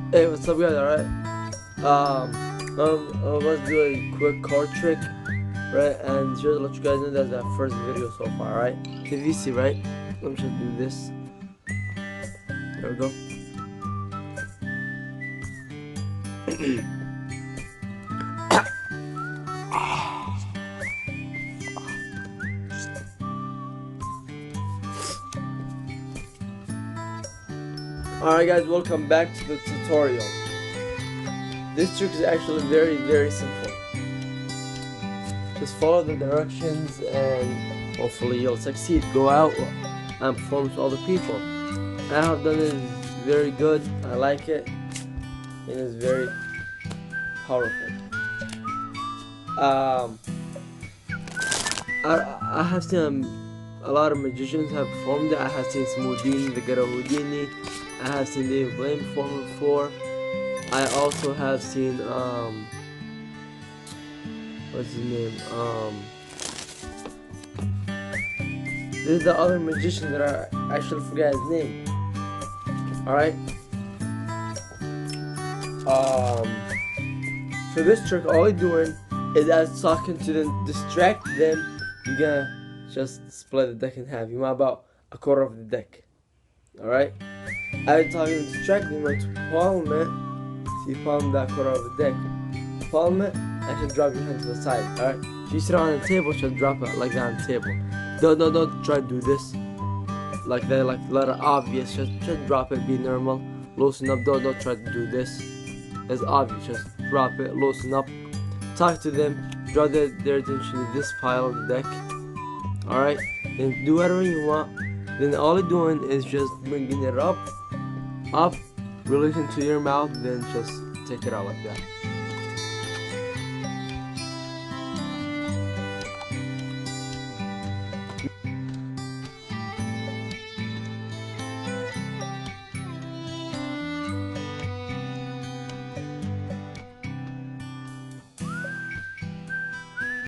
Hey, what's up, guys? Alright. Let's do a quick card trick, right? And just to let you guys know that's our first video so far, right? TVC, right? Let me just do this. There we go. Alright, guys, welcome back to the tutorial. This trick is actually very simple. Just follow the directions and hopefully you'll succeed. Go out and perform to other people. I have done it very good. I like it. It is very powerful. I have seen a lot of magicians have performed it. I have seen Smoothini, the Ghetto Houdini. I have seen David Blaine perform it before. I also have seen what's his name? There's the other magician that I actually forgot his name. Alright. For this trick, all you're doing is as talking to them, distract them. You're gonna just split the deck in half. You want about a quarter of the deck. Alright? As talking to distract them, you want to palm it. So you palm that quarter of the deck. Palm it and just drop your hand to the side. Alright? If you sit on the table, just drop it like that on the table. Don't try to do this like that, like let it obvious. Just drop it, be normal, loosen up. Don't try to do this. It's obvious. Just drop it, loosen up, talk to them, draw their attention to this pile of the deck. Alright, then do whatever you want. Then all you're doing is just bringing it up, release into your mouth, then just take it out like that.